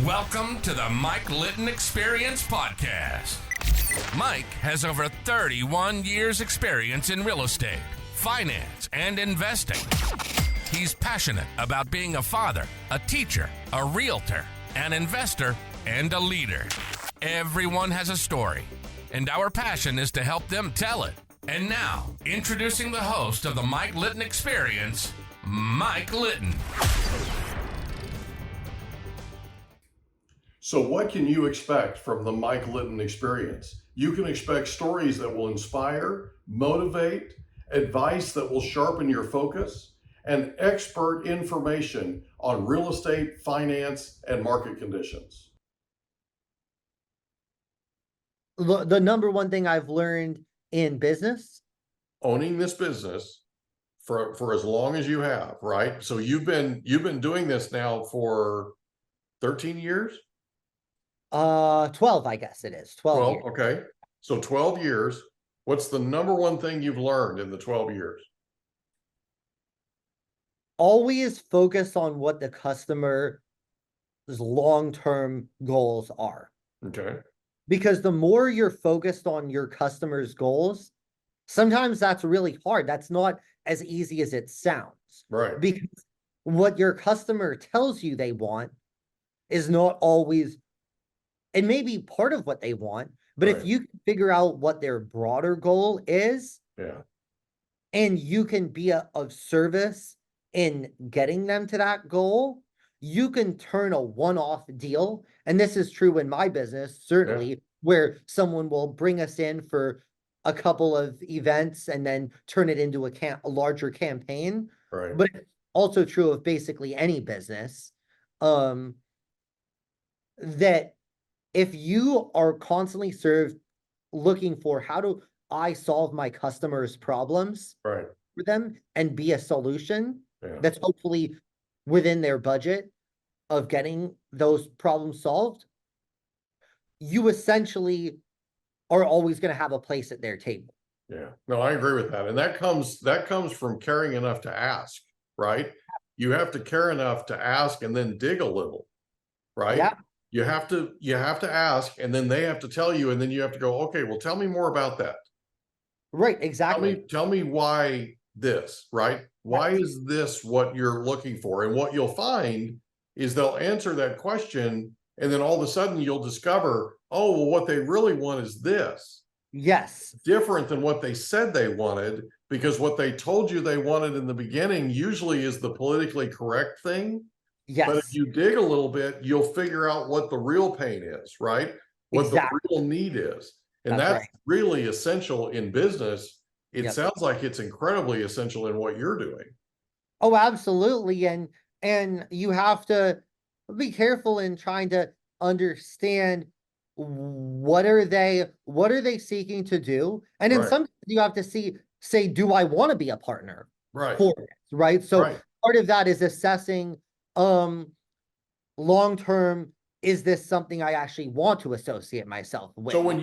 Welcome to the Mike Litton Experience Podcast. Mike has over 31 years experience in real estate, finance, and investing. He's passionate about being a father, a teacher, a realtor, an investor, and a leader. Everyone has a story, and our passion is to help them tell it. And now, introducing the host of the Mike Litton Experience, Mike Litton. So what can you expect from the Mike Litton Experience? You can expect stories that will inspire, motivate, advice that will sharpen your focus, and expert information on real estate, finance, and market conditions. The number one thing I've learned in business, Owning this business for as long as you have, right? So you've been doing this now for 13 years? 12, I guess it is. 12 years. Okay. So 12 years. What's the number one thing you've learned in the 12 years? Always focus on what the customer's long-term goals are. Okay. Because the more you're focused on your customer's goals, sometimes that's really hard. That's not as easy as it sounds. Right. Because what your customer tells you they want is not always, it may be part of what they want, but if you can figure out what their broader goal is, and you can be of service in getting them to that goal, you can turn a one-off deal. And this is true in my business, certainly, where someone will bring us in for a couple of events and then turn it into a larger campaign. Right. But it's also true of basically any business, that if you are constantly looking for how do I solve my customers' problems for them and be a solution that's hopefully within their budget of getting those problems solved, you essentially are always going to have a place at their table. Yeah, no, I agree with that. And that comes from caring enough to ask, right? You have to care enough to ask and then dig a little, right? Yeah. You have to ask, and then they have to tell you, and then you have to go, okay, well, tell me more about that. Right, exactly. Tell me why this, right? Why is this what you're looking for? And what you'll find is they'll answer that question, and then all of a sudden you'll discover, oh, well, what they really want is this. Yes. Different than what they said they wanted, because what they told you they wanted in the beginning usually is the politically correct thing. Yes. But if you dig a little bit, you'll figure out what the real pain is, right? What the real need is. And that's really essential in business. It sounds like it's incredibly essential in what you're doing. Oh, absolutely. And you have to be careful in trying to understand what are they seeking to do? And then sometimes you have to say, do I want to be a partner for this? Right. So part of that is assessing long term, is this something I actually want to associate myself with? So when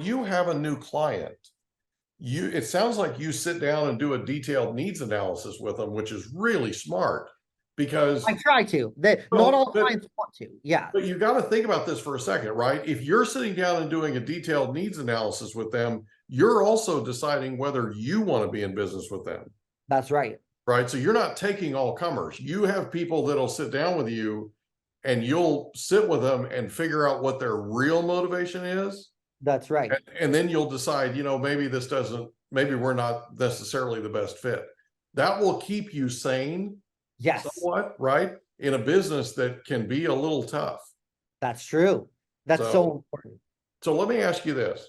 you have a new client, it sounds like you sit down and do a detailed needs analysis with them, which is really smart, because I try to. Not all clients want to. Yeah. But you got to think about this for a second, right? If you're sitting down and doing a detailed needs analysis with them, you're also deciding whether you want to be in business with them. That's right. Right. So you're not taking all comers. You have people that'll sit down with you, and you'll sit with them and figure out what their real motivation is. That's right. And then you'll decide, maybe maybe we're not necessarily the best fit. That will keep you sane. Yes. Somewhat, right? In a business that can be a little tough. That's true. That's so important. So let me ask you this.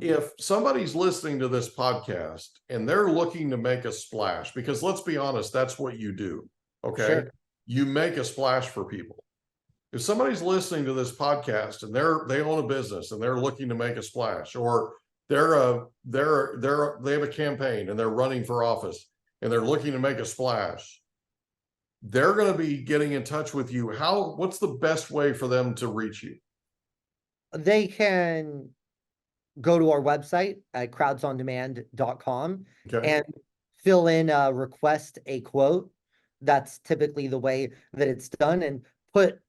If somebody's listening to this podcast and they're looking to make a splash, because let's be honest, that's what you do. Okay. Sure. You make a splash for people. If somebody's listening to this podcast and they own a business and they're looking to make a splash, or they have a campaign and they're running for office and they're looking to make a splash, they're going to be getting in touch with you. What's the best way for them to reach you? They can go to our website at crowdsondemand.com and fill in request a quote. That's typically the way that it's done, and put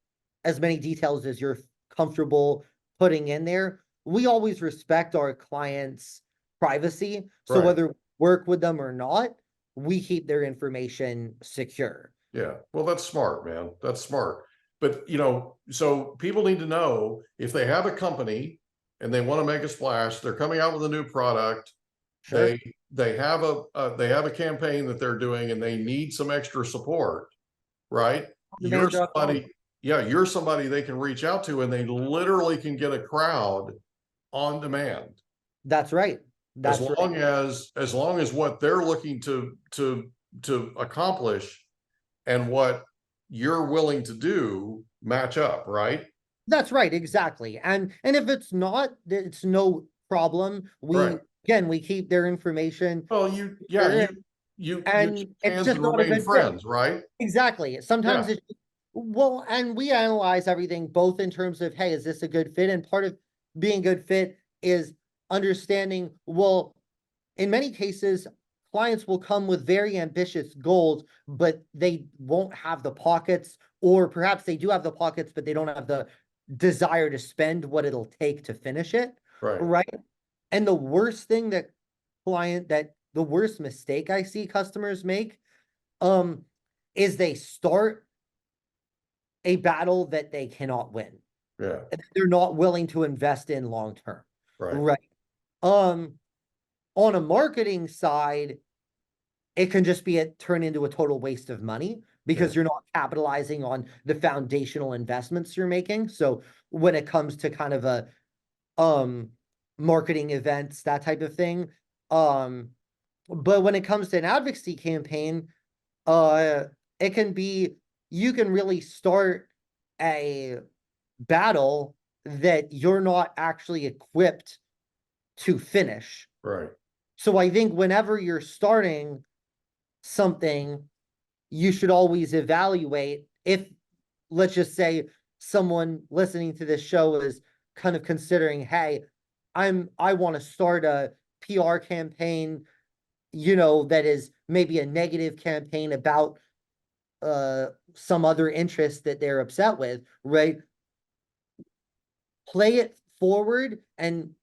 as many details as you're comfortable putting in there. We always respect our clients' privacy. So Right. whether we work with them or not, we keep their information secure. Yeah. Well, that's smart, man. That's smart. But, so people need to know if they have a company and they want to make a splash, they're coming out with a new product. Sure. They have a campaign that they're doing and they need some extra support, right? You're somebody, yeah, you're somebody they can reach out to, and they literally can get a crowd on demand. That's right. That's as long as what they're looking to accomplish and what you're willing to do match up, right? That's right, exactly. And if it's not, it's no problem. Right. We keep their information. Well, you and it's just not a remain good friends, fit. right? Exactly. Sometimes Yeah. it's well, and we analyze everything both in terms of, hey, is this a good fit? And part of being a good fit is understanding, well, in many cases, clients will come with very ambitious goals, but they won't have the pockets, or perhaps they do have the pockets, but they don't have the desire to spend what it'll take to finish it. Right. Right. And the worst thing that the worst mistake I see customers make, is they start a battle that they cannot win. Yeah. They're not willing to invest in long term. Right. Right. On a marketing side, it can just turn into a total waste of money because you're not capitalizing on the foundational investments you're making. So when it comes to kind of a marketing events, that type of thing. But when it comes to an advocacy campaign, it can be, you can really start a battle that you're not actually equipped to finish. Right. So I think whenever you're starting something, you should always evaluate if, let's just say, someone listening to this show is kind of considering, hey, I want to start a PR campaign, that is maybe a negative campaign about some other interest that they're upset with, right? Play it forward in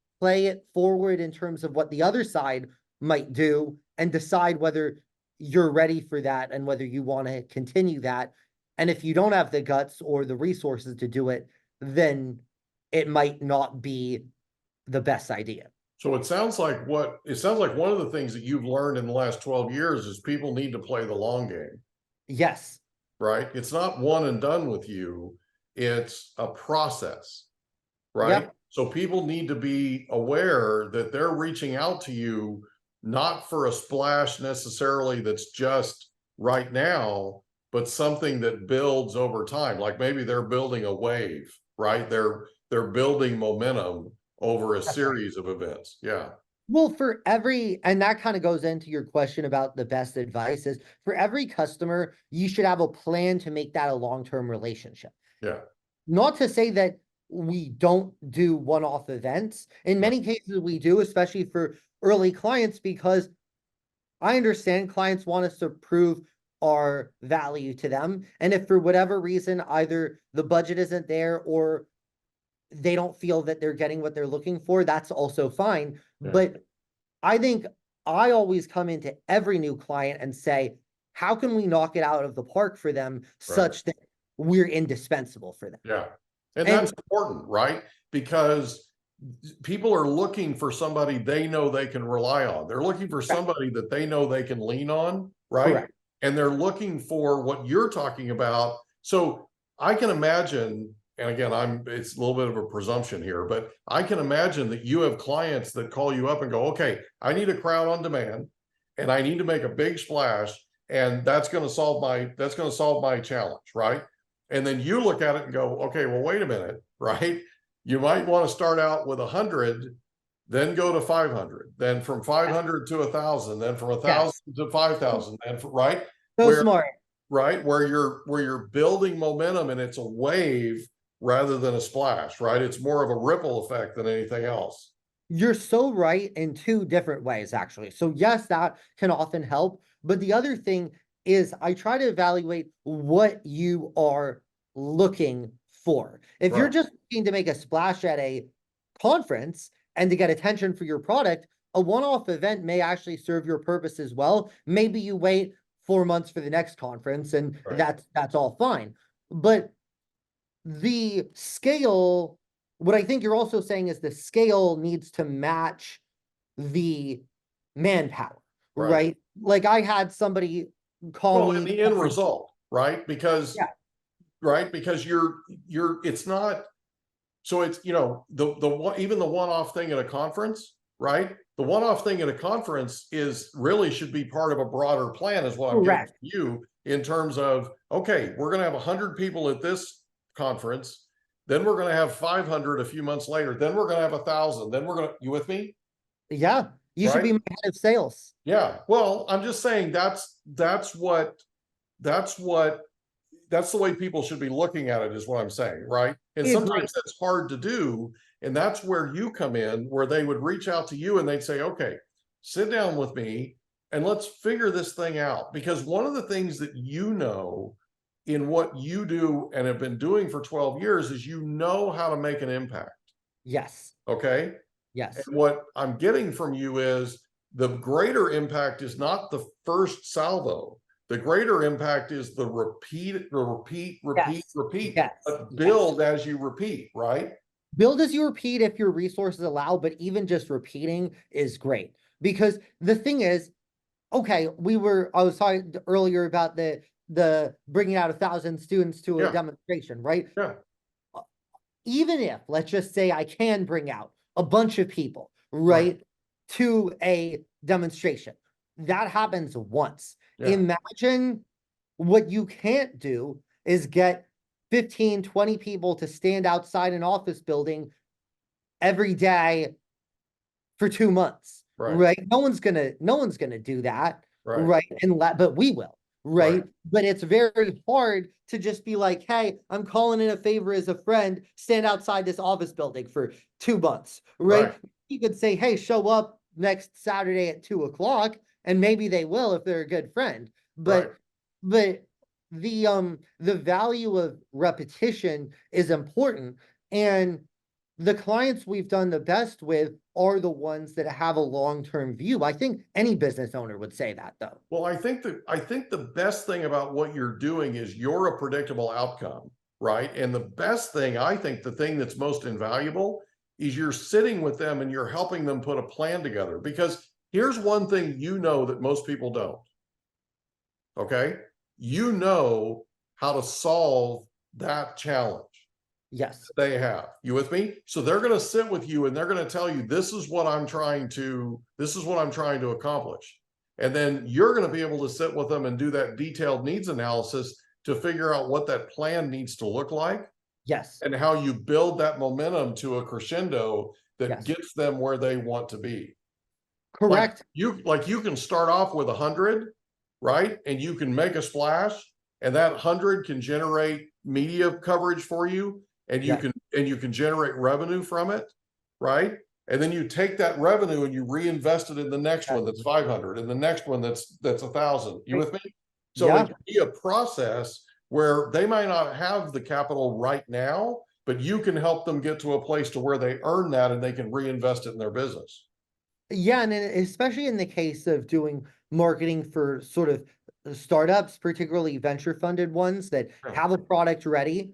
terms of what the other side might do, and decide whether you're ready for that and whether you want to continue that. And if you don't have the guts or the resources to do it, then it might not be the best idea. So it sounds like one of the things that you've learned in the last 12 years is people need to play the long game. Yes. Right? It's not one and done with you. It's a process, right? Yep. So people need to be aware that they're reaching out to you not for a splash necessarily that's just right now, but something that builds over time. Like maybe they're building a wave, right? They're building momentum over a series of events. Yeah. Well, and that kind of goes into your question about the best advice, is for every customer, you should have a plan to make that a long-term relationship. Yeah. Not to say that we don't do one-off events. In many cases we do, especially for early clients, because I understand clients want us to prove our value to them. And if for whatever reason, either the budget isn't there or they don't feel that they're getting what they're looking for, that's also fine. Yeah. But I think I always come into every new client and say, how can we knock it out of the park for them such that we're indispensable for them? Yeah. And that's important, right? Because people are looking for somebody they know they can rely on. They're looking for somebody that they know they can lean on, right? Correct. And they're looking for what you're talking about. So I can imagine, and again, it's a little bit of a presumption here, but I can imagine that you have clients that call you up and go, okay, I need a crowd on demand and I need to make a big splash, and that's going to solve my challenge, right? And then you look at it and go, okay, well, wait a minute, right? You might want to start out with 100, then go to 500, then from 500 to 1,000, then from 1,000 to 5,000, and right? Smart. Right, where you're building momentum, and it's a wave rather than a splash, right? It's more of a ripple effect than anything else. You're so right in two different ways, actually. So yes, that can often help. But the other thing is I try to evaluate what you are looking for. If you're Right. just looking to make a splash at a conference and to get attention for your product, a one-off event may actually serve your purpose as well. Maybe you wait 4 months for the next conference, and Right. that's all fine. But the scale, what I think you're also saying is the scale needs to match the manpower, Right. right? Like I had somebody call Well, me. and the end result, right? Because, Yeah. right, because it's not, so it's, even the one-off thing at a conference, right? The one-off thing at a conference should be part of a broader plan, is what I'm getting Correct. from you, in terms of, okay, we're going to have 100 people at this conference, then we're going to have 500 a few months later, then we're going to have 1,000, then you with me? Yeah. You should Right? be my head of sales. Yeah. Well, I'm just saying that's the way people should be looking at it, is what I'm saying, right? And I agree. sometimes that's hard to do. And that's where you come in, where they would reach out to you and they'd say, okay, sit down with me and let's figure this thing out. Because one of the things that in what you do and have been doing for 12 years is how to make an impact. Yes. Okay. Yes. And what I'm getting from you is the greater impact is not the first salvo. The greater impact is the repeat, Yes. Yes. but build as you repeat, right? Build as you repeat if your resources allow, but even just repeating is great. Because the thing is, okay, I was talking earlier about the bringing out 1,000 students to a demonstration, right? Yeah. Even if, let's just say, I can bring out a bunch of people, right, to a demonstration, that happens once. Yeah. Imagine what you can't do is get 15, 20 people to stand outside an office building every day for 2 months, right? No one's gonna do that, right? But we will, right? But it's very hard to just be like, hey, I'm calling in a favor as a friend, stand outside this office building for 2 months, right? You could say, hey, show up next Saturday at 2:00, and maybe they will if they're a good friend. But the value of repetition is important, and the clients we've done the best with are the ones that have a long-term view. I think any business owner would say that, though. Well, I think the best thing about what you're doing is you're a predictable outcome, right? And the best thing, I think, the thing that's most invaluable is you're sitting with them and you're helping them put a plan together. Because here's one thing that most people don't. Okay? You know how to solve that challenge. Yes. They have. You with me? So they're going to sit with you and they're going to tell you, this is what I'm trying to accomplish. And then you're going to be able to sit with them and do that detailed needs analysis to figure out what that plan needs to look like. Yes. And how you build that momentum to a crescendo that gets them where they want to be. Correct. Like you can start off with 100, right? And you can make a splash, and that 100 can generate media coverage for you, and you can generate revenue from it, right? And then you take that revenue and you reinvest it in the next one that's 500, and the next one that's 1,000. You with me? So it can be a process where they might not have the capital right now, but you can help them get to a place to where they earn that and they can reinvest it in their business. Yeah, and especially in the case of doing marketing for sort of startups, particularly venture funded ones that have a product ready,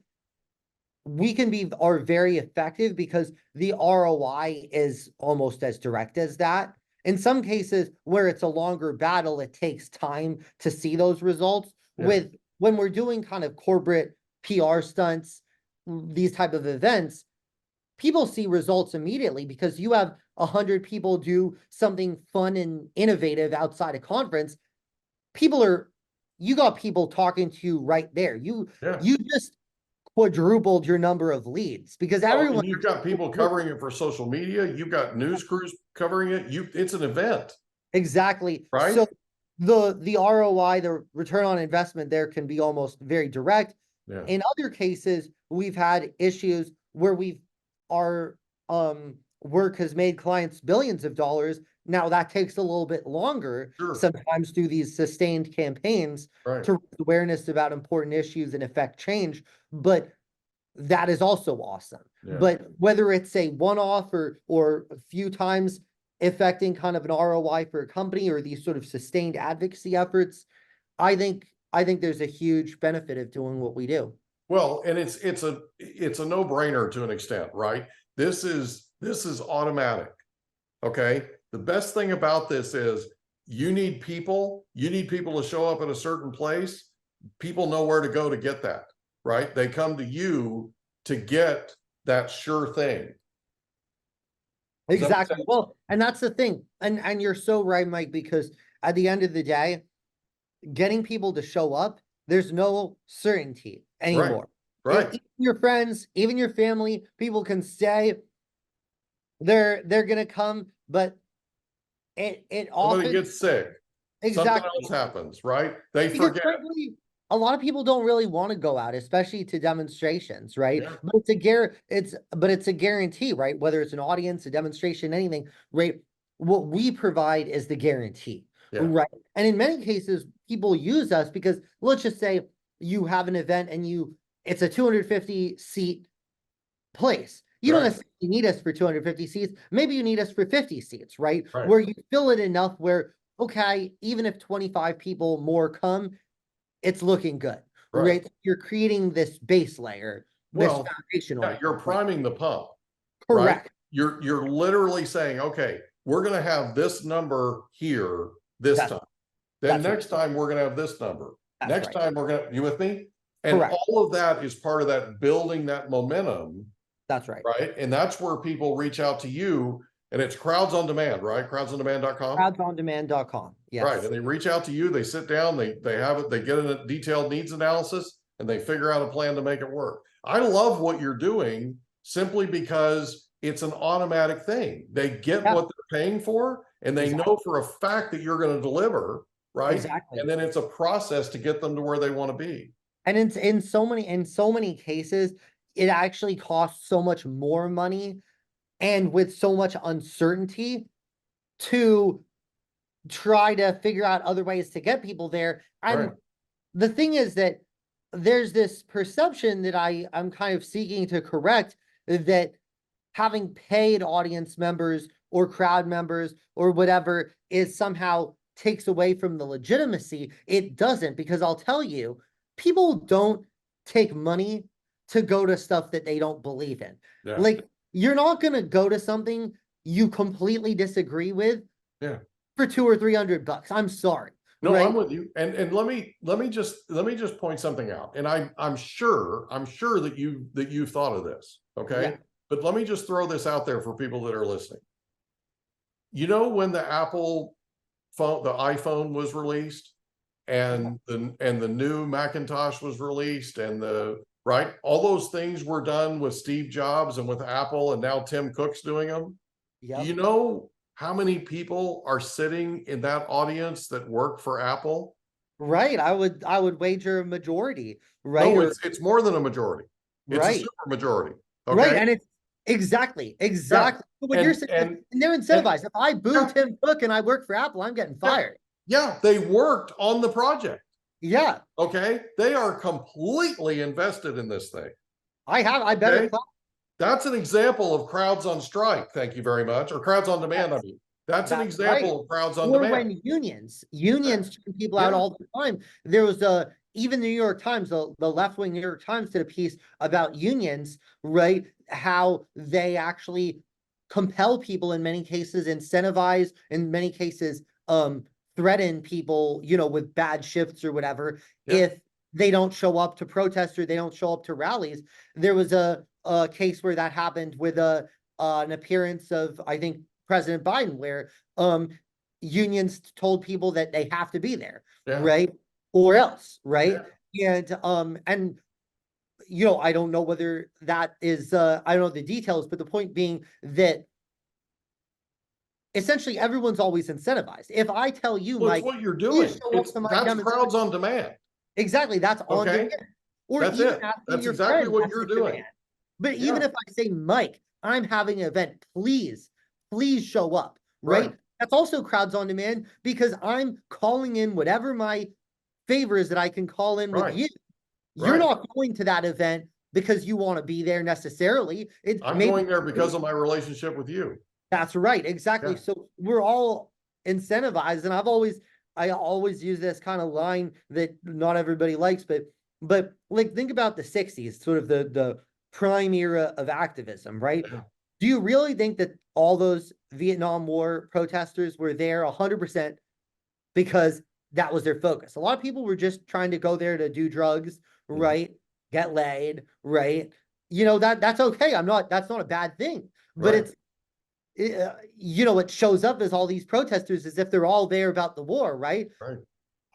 we are very effective because the ROI is almost as direct as that. In some cases where it's a longer battle, it takes time to see those results. When we're doing kind of corporate PR stunts, these type of events, people see results immediately because you have 100 people do something fun and innovative outside a conference. You got people talking to you right there. You just quadrupled your number of leads because everyone. You've got people covering it for social media. You've got news crews covering it. It's an event. Exactly. Right. So the ROI, the return on investment there can be almost very direct. Yeah. In other cases, we've had issues where our work has made clients billions of dollars. Now that takes a little bit longer. Sometimes do these sustained campaigns to raise awareness about important issues and affect change. But that is also awesome. Yeah. But whether it's a one-off or a few times affecting kind of an ROI for a company or these sort of sustained advocacy efforts, I think there's a huge benefit of doing what we do. Well, and it's a no-brainer to an extent, right? This is automatic. Okay. The best thing about this is you need people to show up at a certain place. People know where to go to get that, right? They come to you to get that sure thing. Exactly. Well, and that's the thing. And you're so right, Mike, because at the end of the day, getting people to show up, there's no certainty anymore. Right. Even your friends, even your family, people can say they're gonna come, but it often Somebody gets sick. exactly Something else happens, right? They because forget. frankly, a lot of people don't really want to go out, especially to demonstrations, right? Yeah. But it's a guarantee, right? Whether it's an audience, a demonstration, anything, right? What we provide is the guarantee, Yeah. right? And in many cases, people use us because let's just say you have an event and it's a 250 seat place. You don't Right. necessarily need us for 250 seats. Maybe you need us for 50 seats, right? Right. Where you fill it enough where, okay, even if 25 people more come, it's looking good, right? You're creating this base layer, this Well, foundational. yeah, you're priming the pump. Correct. Right? You're literally saying, okay, we're going to have this number here this time. Then next time we're going to have this number. Next time we're going to, you with me? And Correct. all of that is part of that building that momentum. That's right. Right. And that's where people reach out to you, and it's crowds on demand, right? Crowdsondemand.com. Crowdsondemand.com. Yes. Right. And they reach out to you, they sit down, they have it, they get a detailed needs analysis, and they figure out a plan to make it work. I love what you're doing simply because it's an automatic thing. They get what they're paying for, and they know for a fact that you're going to deliver, right? Exactly. And then it's a process to get them to where they want to be. And it's in so many cases, it actually costs so much more money and with so much uncertainty to try to figure out other ways to get people there. And the thing is that there's this perception that I'm kind of seeking to correct, that having paid audience members or crowd members or whatever is somehow takes away from the legitimacy. It doesn't, because I'll tell you, people don't take money to go to stuff that they don't believe in. Yeah. Like, you're not going to go to something you completely disagree with for $200 or $300. I'm sorry. No, right? I'm with you. And let me just point something out. And I'm sure that you've thought of this. Okay. Yeah. But let me just throw this out there for people that are listening. You know, when the Apple phone, the iPhone was released, and the new Macintosh was released, and all those things were done with Steve Jobs and with Apple, and now Tim Cook's doing them. Yep. You know how many people are sitting in that audience that work for Apple? Right. I would wager a majority. Right. No, it's more than a majority. It's a super majority. Okay? Right. And it's exactly what you're saying. And they're incentivized. If I boo Tim Cook and I work for Apple, I'm getting fired. Yeah, they worked on the project. Yeah. Okay. They are completely invested in this thing. I better. Okay? That's an example of crowds on strike. Thank you very much. Or crowds on demand. Yes. I mean, that's an example of crowds on demand. Or when unions turn people out all the time. There was even the New York Times, the left-wing New York Times did a piece about unions, right? How they actually compel people in many cases, incentivize in many cases, threaten people, with bad shifts or whatever, if they don't show up to protest or they don't show up to rallies. There was a case where that happened with an appearance of, I think, President Biden, where unions told people that they have to be there, right? Or else, right? Yeah. And I don't know whether that is I don't know the details, but the point being that essentially everyone's always incentivized. If I tell you, Mike, what you're doing, that's crowds on demand. Exactly, that's on demand. Or that's even it. That's exactly what you're doing. Demand. But even if I say, Mike, I'm having an event, please show up, right? That's also crowds on demand, because I'm calling in whatever my favors that I can call in with you. You're not going to that event because you want to be there necessarily. I'm going there because of my relationship with you. That's right. Exactly. Yeah. So we're all incentivized. And I always use this kind of line that not everybody likes, but like, think about the 60s, sort of the prime era of activism, right? Yeah. Do you really think that all those Vietnam War protesters were there 100% because that was their focus? A lot of people were just trying to go there to do drugs, right? Get laid, right? That's okay. That's not a bad thing, but Right. what shows up as all these protesters as if they're all there about the war, right? Right.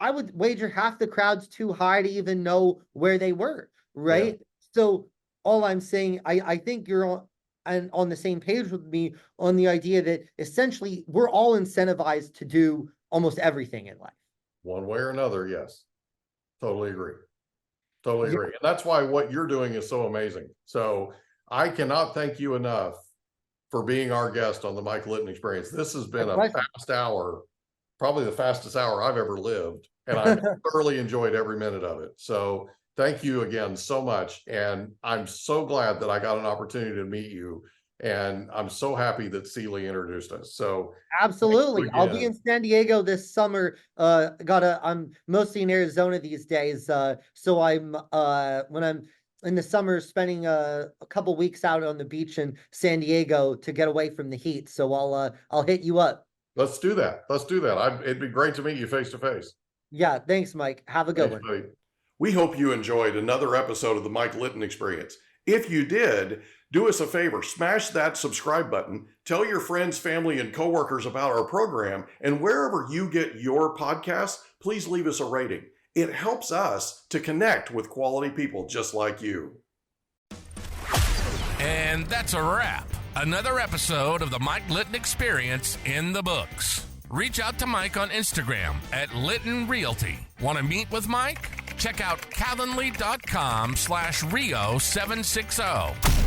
I would wager half the crowd's too high to even know where they were, right? Yeah. So all I'm saying, I think you're on the same page with me on the idea that essentially we're all incentivized to do almost everything in life. One way or another, yes. Totally agree. Totally agree. And that's why what you're doing is so amazing. So I cannot thank you enough for being our guest on the Mike Litton Experience. This has been a fast hour, probably the fastest hour I've ever lived. And I've thoroughly enjoyed every minute of it. So thank you again so much. And I'm so glad that I got an opportunity to meet you. And I'm so happy that Seeley introduced us. So absolutely. I'll be in San Diego this summer. I'm mostly in Arizona these days. So I'm when I'm in the summer spending a couple weeks out on the beach in San Diego to get away from the heat. So I'll hit you up. Let's do that. Let's do that. It'd be great to meet you face to face. Yeah, thanks, Mike. Have a good one. Buddy. We hope you enjoyed another episode of the Mike Litton Experience. If you did, do us a favor, smash that subscribe button, tell your friends, family, and coworkers about our program, and wherever you get your podcasts, please leave us a rating. It helps us to connect with quality people just like you. And that's a wrap. Another episode of the Mike Litton Experience in the books. Reach out to Mike on Instagram at Litton Realty. Want to meet with Mike? Check out calendly.com/Rio760.